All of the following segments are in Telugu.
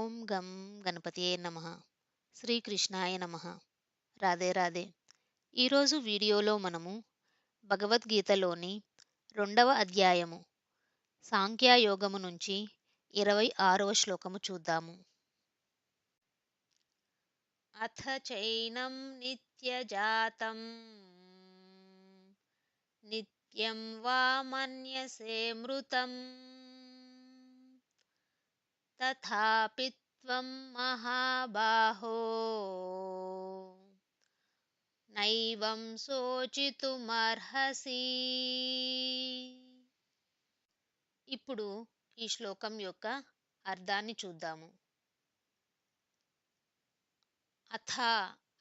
ఓం గం గణపతియే నమః. శ్రీకృష్ణాయ నమః. రాధే రాధే. ఈరోజు వీడియోలో మనము భగవద్గీతలోని 2వ అధ్యాయము సాంఖ్యయోగము నుంచి 26వ శ్లోకము చూద్దాము. అథ చైనం నిత్యజాతం నిత్యం వా మన్యసే మృతం తథాపి త్వం మహాబాహో నైవం శోచితుమర్హసి. ఇప్పుడు ఈ శ్లోకం యొక్క అర్థాన్ని చూద్దాము. అథ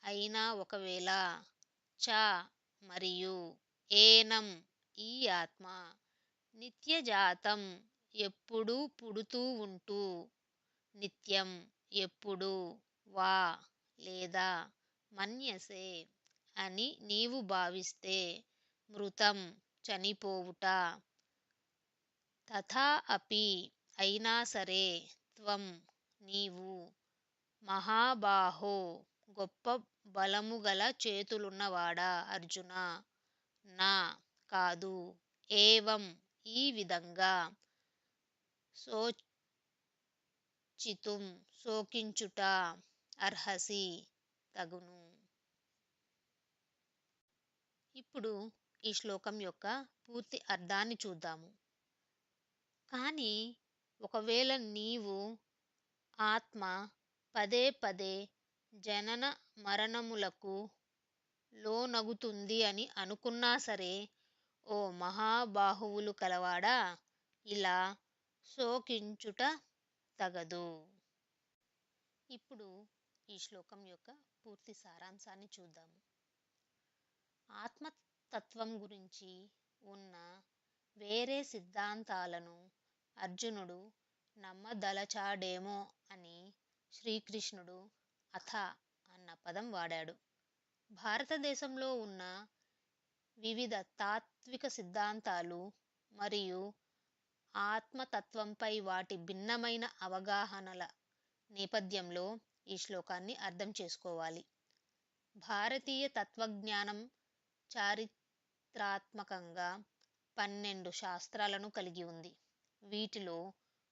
అయినా ఒకవేళ, చ మరియు, ఏనం ఈ ఆత్మ, నిత్యజాతం ఎప్పుడూ పుడుతూ ఉంటూ, నిత్యం ఎప్పుడు, వా లేదా, మన్యసే అని నీవు భావిస్తే, మృతం చనిపోవుట, తథా అపి అయినా సరే, త్వం నీవు, మహాబాహో గొప్ప బలము గల చేతులున్నవాడా అర్జున, నా కాదు, ఏవం ఈ విధంగా, శోచితుం శోకించుట, అర్హసి తగును. ఇప్పుడు ఈ శ్లోకం యొక్క పూర్తి అర్థాన్ని చూద్దాము. కానీ ఒకవేళ నీవు ఆత్మ పదే పదే జనన మరణములకు లోనగుతుంది అని అనుకున్నా సరే, ఓ మహాబాహువులు కలవాడా, ఇలా శోకించుట తగదు. ఇప్పుడు ఈ శ్లోకం యొక్క పూర్తి సారాంశాన్ని చూద్దాము. ఆత్మతత్వం గురించి ఉన్న వేరే సిద్ధాంతాలను అర్జునుడు నమ్మదలచాడేమో అని శ్రీకృష్ణుడు అథ అన్న పదం వాడాడు. భారతదేశంలో ఉన్న వివిధ తాత్విక సిద్ధాంతాలు మరియు ఆత్మతత్వంపై వాటి భిన్నమైన అవగాహనల నేపథ్యంలో ఈ శ్లోకాన్ని అర్థం చేసుకోవాలి. భారతీయ తత్వజ్ఞానం చారిత్రాత్మకంగా 12 శాస్త్రాలను కలిగి ఉంది. వీటిలో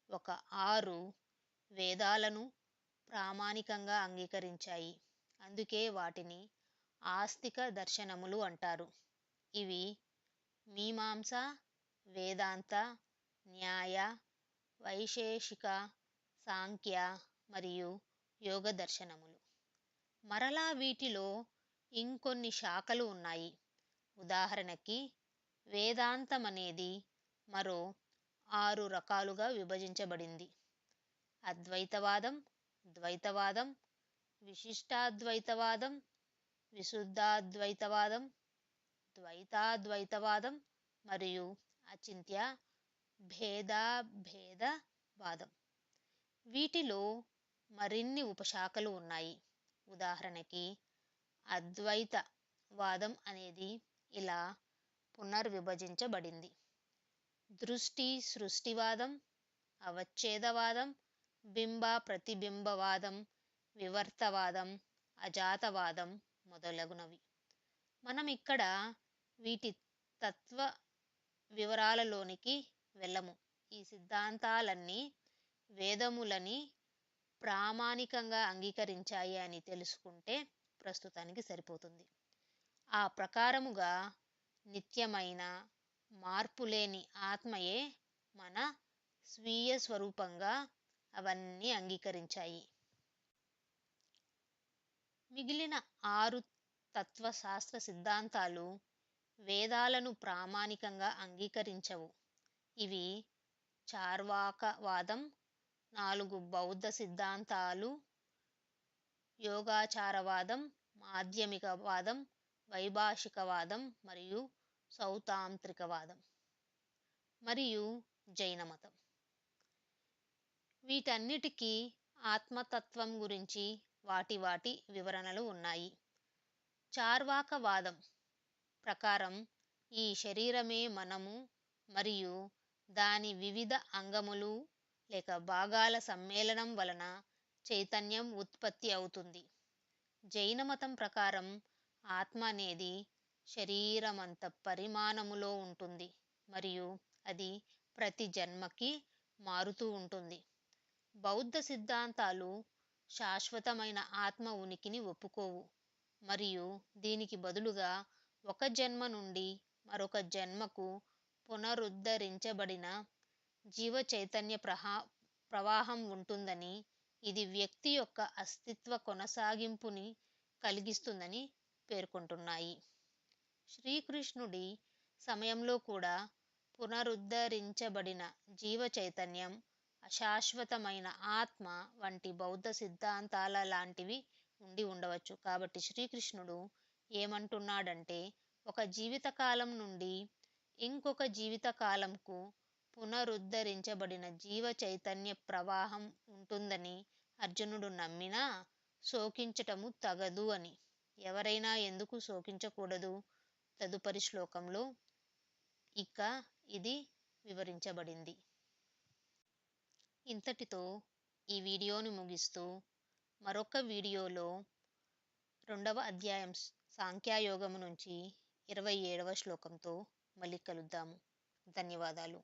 ఒక 6 వేదాలను ప్రామాణికంగా అంగీకరించాయి. అందుకే వాటిని ఆస్తిక దర్శనములు అంటారు. ఇవి మీమాంస, వేదాంత, న్యాయ, వైశేషిక, సాంఖ్య మరియు యోగ దర్శనములు. మరలా వీటిలో ఇంకొన్ని శాఖలు ఉన్నాయి. ఉదాహరణకి వేదాంతమనేది మరో 6 రకాలుగా విభజించబడింది. అద్వైతవాదం, ద్వైతవాదం, విశిష్టాద్వైతవాదం, విశుద్ధాద్వైతవాదం, ద్వైతాద్వైతవాదం మరియు అచింత్య భేదాభేదవాదం. వీటిలో మరిన్ని ఉపశాఖలు ఉన్నాయి. ఉదాహరణకి అద్వైతవాదం అనేది ఇలా పునర్విభజించబడింది: దృష్టి సృష్టివాదం, అవచ్ఛేదవాదం, బింబ ప్రతిబింబవాదం, వివర్తవాదం, అజాతవాదం మొదలగునవి. మనం ఇక్కడ వీటి తత్వ వివరాలలోనికి వెళ్ళము. ఈ సిద్ధాంతాలన్నీ వేదములని ప్రామాణికంగా అంగీకరించాయి అని తెలుసుకుంటే ప్రస్తుతానికి సరిపోతుంది. ఆ ప్రకారముగా నిత్యమైన మార్పులేని ఆత్మయే మన స్వీయ స్వరూపంగా అవన్నీ అంగీకరించాయి. మిగిలిన 6 తత్వశాస్త్ర సిద్ధాంతాలు వేదాలను ప్రామాణికంగా అంగీకరించవు. ఇవి చార్వాకవాదం, 4 బౌద్ధ సిద్ధాంతాలు, యోగాచారవాదం, మాధ్యమికవాదం, వైభాషికవాదం మరియు సౌతాంత్రికవాదం మరియు జైనమతం. వీటన్నిటికీ ఆత్మతత్వం గురించి వాటి వాటి వివరణలు ఉన్నాయి. చార్వాకవాదం ప్రకారం ఈ శరీరమే మనము మరియు దాని వివిధ అంగములు లేక భాగాల సమ్మేళనం వలన చైతన్యం ఉత్పత్తి అవుతుంది. జైన మతం ప్రకారం ఆత్మ అనేది శరీరమంత పరిమాణములో ఉంటుంది మరియు అది ప్రతి జన్మకి మారుతూ ఉంటుంది. బౌద్ధ సిద్ధాంతాలు శాశ్వతమైన ఆత్మ ఉనికిని ఒప్పుకోవు మరియు దీనికి బదులుగా ఒక జన్మ నుండి మరొక జన్మకు పునరుద్ధరించబడిన జీవ చైతన్య ప్రవాహం ఉంటుందని, ఇది వ్యక్తి యొక్క అస్తిత్వ కొనసాగింపుని కలిగిస్తుందని పేర్కొంటున్నాయి. శ్రీకృష్ణుడి సమయంలో కూడా పునరుద్ధరించబడిన జీవ చైతన్యం, అశాశ్వతమైన ఆత్మ వంటి బౌద్ధ సిద్ధాంతాల లాంటివి ఉండి ఉండవచ్చు. కాబట్టి శ్రీకృష్ణుడు ఏమంటున్నాడంటే, ఒక జీవితకాలం నుండి ఇంకొక జీవితకాలంకు పునరుద్ధరించబడిన జీవ చైతన్య ప్రవాహం ఉంటుందని అర్జునుడు నమ్మినా శోకించటము తగదు అని. ఎవరైనా ఎందుకు శోకించకూడదు? తదుపరి శ్లోకంలో ఇక ఇది వివరించబడింది. ఇంతటితో ఈ వీడియోని ముగిస్తూ మరొక వీడియోలో 2వ అధ్యాయం సాంఖ్యయోగము నుంచి 27వ శ్లోకంతో మళ్ళీ కలుద్దాము. ధన్యవాదాలు.